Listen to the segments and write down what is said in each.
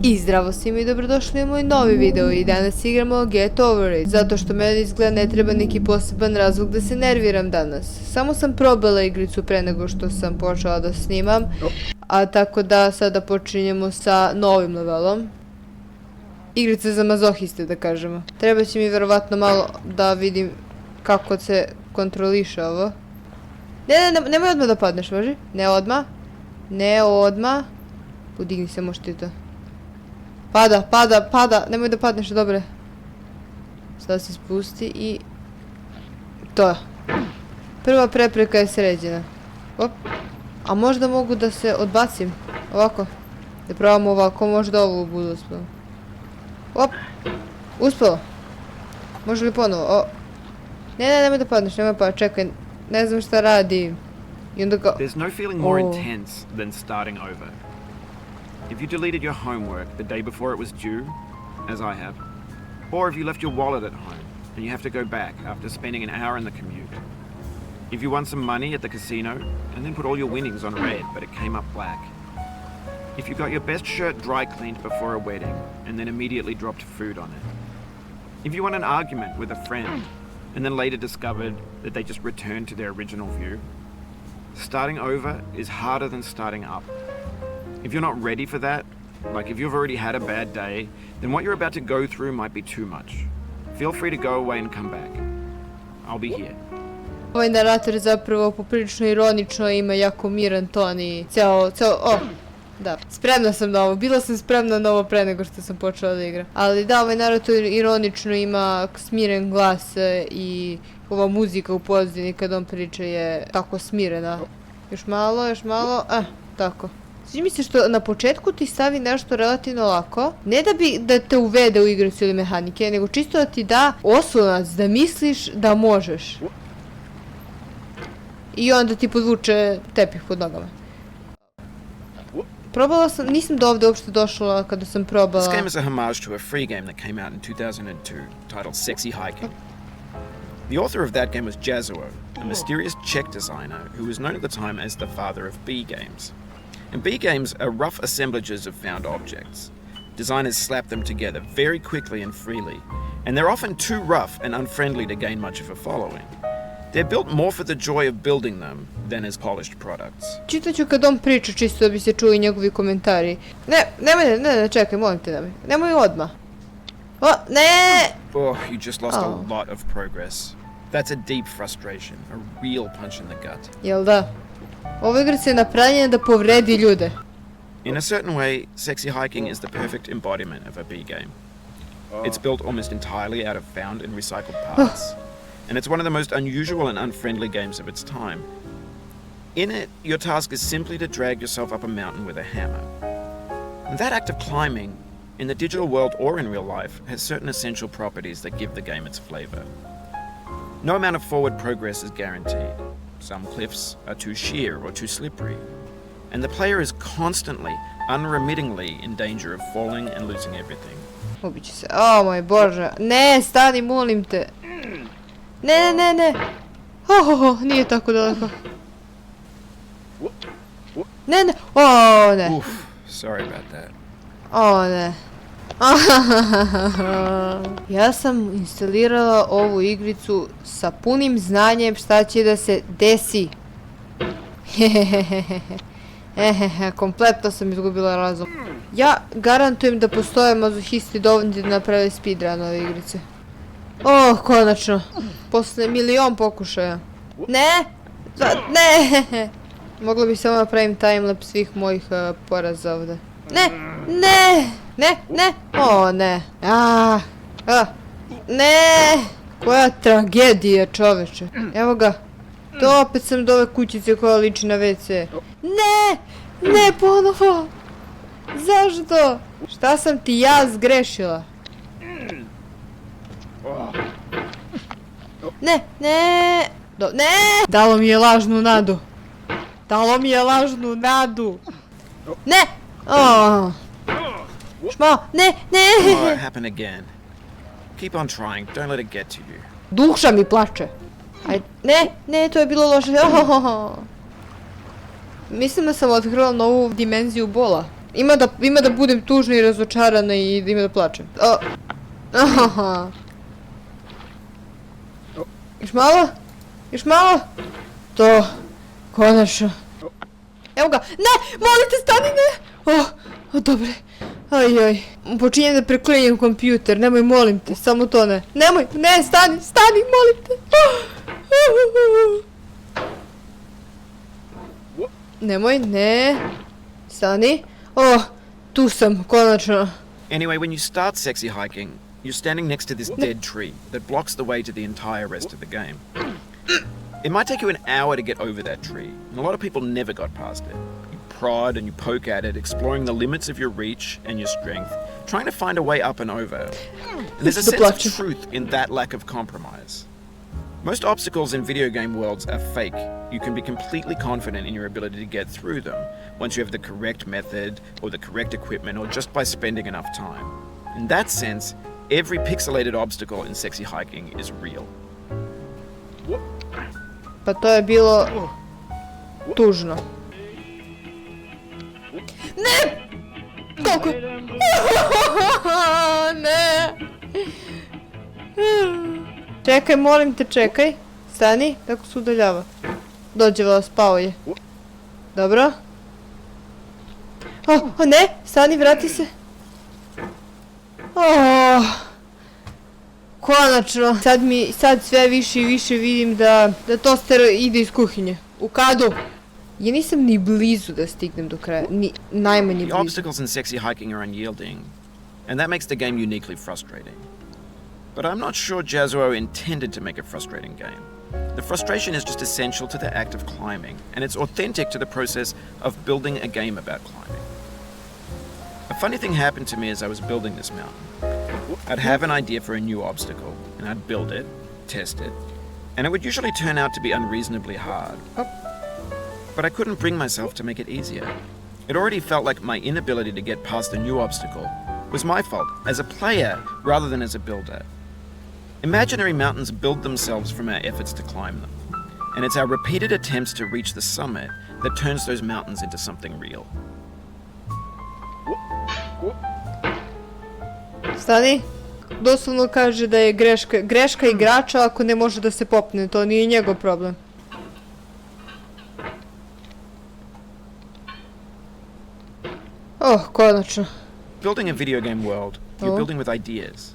I zdravo svima i dobrodošli u moj novi video i danas igramo Get Over It. Zato što meni izgleda ne treba neki poseban razlog da se nerviram danas. Samo sam probala igricu pre nego što sam počela da snimam. A tako da sada počinjemo sa novim levelom. Igrica za mazohiste da kažemo. Treba će mi verovatno malo da vidim kako se kontroliše ovo. Nemoj odmah da padneš, važi? Ne odmah. Ne odmah. Podigni se, možeš ti to. Pada, nemoj da padneš, dobre. Sada se spusti i... To. Prva prepreka je sređena. Op. A možda mogu da se odbacim. Ovako. Da probamo ovako, možda ovo bude uspelo. Op. Uspelo. Može li ponovo? Nemoj da padneš, nemoj pa, čekaj. Ne znam šta radi. I onda ga... There's no feeling more intense than starting over. If you deleted your homework the day before it was due, as I have, or if you left your wallet at home and you have to go back after spending an hour in the commute. If you won some money at the casino and then put all your winnings on red but it came up black. If you got your best shirt dry cleaned before a wedding and then immediately dropped food on it. If you won an argument with a friend and then later discovered that they just returned to their original view. Starting over is harder than starting up. If you're not ready for that, like if you've already had a bad day, then what you're about to go through might be too much. Feel free to go away and come back. I'll be here. Ovaj narator je zapravo poprilično ironično, ima jako miran ton i da, spremna sam na ovo, bila sam spremna na ovo pre nego što sam počela da igram. Ali da, ovaj narator ironično ima smiren glas i ova muzika u pozadini kad on priča je tako smirena. Još malo, tako. Sviđa mi se što na početku ti stavi nešto relativno lako, ne da te uvede u igricu ili mehanike, nego čisto da ti da oslonac da misliš da možeš. I onda ti podvuče tepih pod nogama. Probala sam, nisam do ovde uopšte došla kada sam probala. This game is a homage to a free game that came out in 2002 titled Sexy Hiking. The author of that game was Jazuo, a mysterious Czech designer who was known at the time as the father of B games. And B games are rough assemblages of found objects. Designers slap them together very quickly and freely, and they're often too rough and unfriendly to gain much of a following. They're built more for the joy of building them than as polished products. Čitaću kad on priča čisto da bi se čuli njegovi komentari. Ne, čekaj, molim te da mi. Nemoj odmah. Oh, you just lost a lot of progress. That's a deep frustration, a real punch in the gut. Jel da? Ova igraca je napravljena da povredi ljude. In a certain way, Sexy Hiking is the perfect embodiment of a B game. It's built almost entirely out of found and recycled parts. And it's one of the most unusual and unfriendly games of its time. In it, your task is simply to drag yourself up a mountain with a hammer. And that act of climbing, in the digital world or in real life, has certain essential properties that give the game its flavor. No amount of forward progress is guaranteed. Some cliffs are too sheer or too slippery. And the player is constantly, unremittingly in danger of falling and losing everything. Ubiće se. O moj Bože. Ne, stani, molim te. Ne. Nije tako daleko. Ne. O, ne. Oof, sorry about that. O, ne. Ja sam instalirala ovu igricu sa punim znanjem šta će da se desi. Kompletno sam izgubila razum. Ja garantujem da postoje mazohisti dovoljni da naprave speedrun ove igrice. Konačno. Posle milion pokušaja. Ne! Mogla bi samo napravim timelapse svih mojih poraza ovde. Ne! O, ne. Ne! Koja tragedija, čoveče. Evo ga. To opet sam do ove kućice koja liči na WC. Ne, ponovo. Zašto? Šta sam ti ja zgrešila? Ne! Dalo mi je lažnu nadu. Ne! Ne! Oh, it happened again. Keep on trying, don't let it get to you. Duša mi plače. Ne, to je bilo loše. Mislim da sam otkrila novu dimenziju bola. Ima da budem tužna i razočarana i da ima da plačem. Aha. Još malo? Još malo? To. Konačno. Evo ga. Ne! Molite, stani, ne! Dobre. Ajaj. Počinjem da preklinjem kompjuter. Nemoj, molim te. Samo to ne. Nemoj. Ne, stani, molim te. Nemoj, ne. Stani. Tu sam, konačno. Anyway, when you start sexy hiking, you're standing next to this dead tree that blocks the way to the entire rest of the game. It might take you an hour to get over that tree, and a lot of people never got past it. You prod and you poke at it, exploring the limits of your reach and your strength, trying to find a way up and over. And there's a sense of truth in that lack of compromise. Most obstacles in video game worlds are fake. You can be completely confident in your ability to get through them once you have the correct method or the correct equipment or just by spending enough time. In that sense, every pixelated obstacle in sexy hiking is real. Pa to je bilo tužno. Ne! Koliko? Ne! Čekaj, molim te, čekaj. Stani, tako se udaljava. Dođe, spao je. Dobro. Ne! Stani, vrati se. Konačno. Sad sve više i više vidim da toster ide iz kuhinje. U kadu. Ja nisam ni blizu da stignem do kraja. Ni najmanje blizu. The obstacles in sexy hiking are unyielding, and that makes the game uniquely frustrating. But I'm not sure Jazuo intended to make a frustrating game. The frustration is just essential to the act of climbing, and it's authentic to the process of building a game about climbing. A funny thing happened to me as I was building this mountain. I'd have an idea for a new obstacle, and I'd build it, test it, and it would usually turn out to be unreasonably hard. But I couldn't bring myself to make it easier. It already felt like my inability to get past a new obstacle was my fault as a player rather than as a builder. Imaginary mountains build themselves from our efforts to climb them, and it's our repeated attempts to reach the summit that turns those mountains into something real. Stani. Doslovno kaže da je greška igrača ako ne može da se popne. To nije njegov problem. Konačno. Building a video game world, you're building with ideas.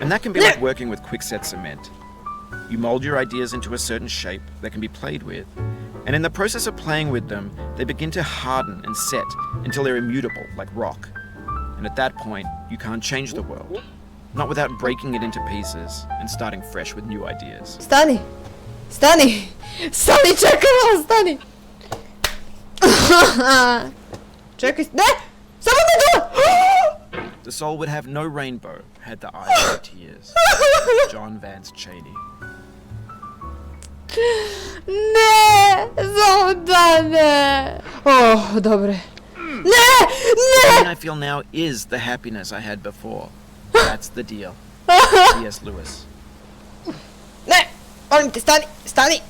And that can be like working with quickset cement. You mold your ideas into a certain shape that can be played with, and in the process of playing with them, they begin to harden and set until they're immutable, like rock. And at that point, you can't change the world. Not without breaking it into pieces and starting fresh with new ideas. Stani! Čekaj malo, stani! Čekaj, ne! Samo ne do! The soul would have no rainbow had the eyes of tears. John Vance Cheney. Ne! Samo da ne! Dobre. Ne! The pain I feel now is the happiness I had before. That's the deal. C.S. Lewis. Ne! Molim te, stani!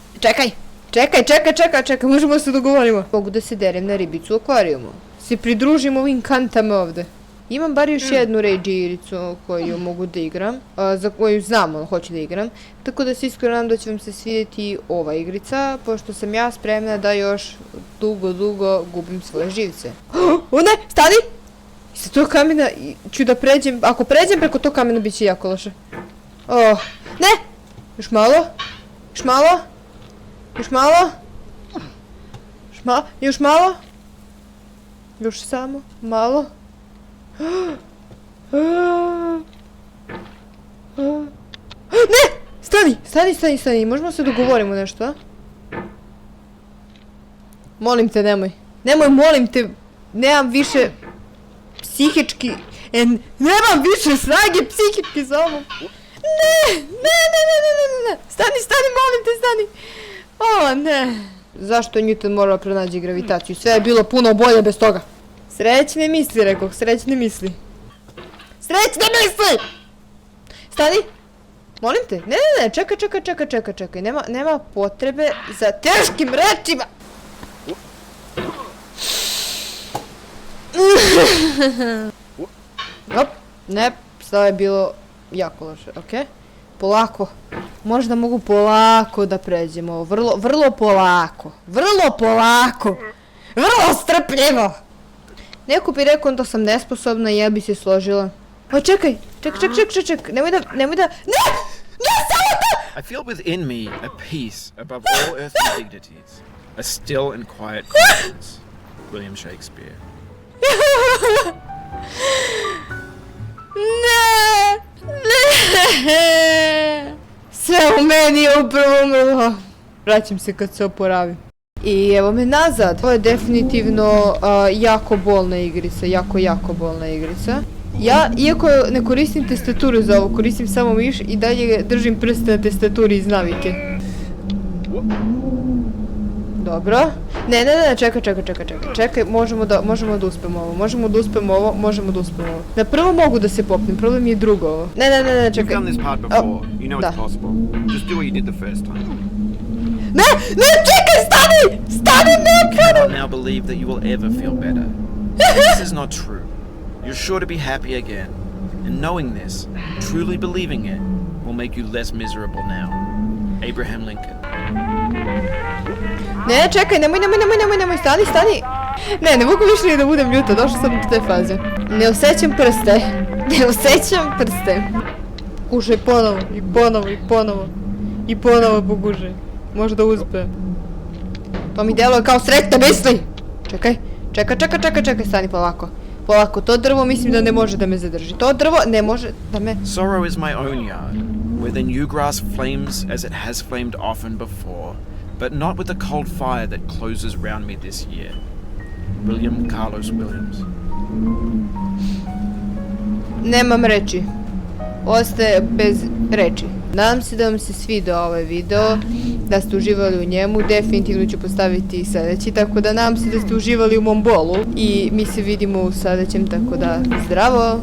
Čekaj, možemo se dogovorimo. Mogu da se derem na ribicu u akvarijumu. Se pridružim ovim kantama ovde. Imam bar još jednu rage igricu koju mogu da igram, za koju znam, hoću da igram. Tako da se iskreno nadam da će vam se svidjeti ova igrica, pošto sam ja spremna da još dugo gubim svoje živce. Ne, stani! Sa tog kamena ću da pređem, ako pređem preko tog kamena bit će jako loše. Ne! Još malo. Još samo malo. Ne! Stani, možemo se dogovorimo nešto, a? Molim te, nemoj, molim te, nemam više psihički, nemam više snage psihički za ovo. Ne, stani, molim te, stani. Ne. Zašto Newton morao pronaći gravitaciju? Sve je bilo puno bolje bez toga. Srećne misli, rekoh, srećne misli. Stani! Molim te, ne, čekaj, nema potrebe za teškim rečima! Op, ne, sad je bilo jako loše, okej. Polako. Možda mogu polako da pređemo ovo. Vrlo polako. Vrlo polako. Vrlo strpljivo. Neko bi rekao da sam nesposobna i ja bi se složila. O, čekaj. Ček. Nemoj da... Ne, samo to! I feel within me a peace above all earthly dignities, a still and quiet confidence. William Shakespeare. Ne! Sve u meni je upravo umrlo. Vraćam se kad se oporavim. I evo me nazad. Ovo je definitivno jako bolna igrica. Jako bolna igrica. Ja, iako ne koristim tastaturu za ovo, koristim samo miš i dalje držim prste na tastaturi iz navike. Dobro. Ne, čekaj, možemo da uspemo ovo. Na prvo mogu da se popnem, problem je drugo ovo. Ne, čekaj. You've done this part before. You know it's possible. Just do what you did the first time. Ne, čekaj, stani, You cannot now believe that you will ever feel better. This is not true. You're sure to be happy again. And knowing this, truly believing it, will make you less miserable now. Abraham Lincoln. Ne, čekaj, nemoj, stani. Ne mogu više ni da budem ljuta, došla sam do te faze. Ne osjećam prste. Kušaj ponovo pokušaj. Možda uspe. To mi djeluje kao sretne misli. Čekaj, stani polako. To drvo mislim da ne može da me zadrži. To drvo ne može da me... Sorrow is my own yard, where the new grass flames as it has flamed often before, but not with the cold fire that closes round me this year. William Carlos Williams. Nemam reči. Ostaje bez reči. Nadam se da vam se svidao ovaj video, da ste uživali u njemu, definitivno ću postaviti i sljedeći, tako da nadam se da ste uživali u mom bolu i mi se vidimo u sljedećem, tako da zdravo!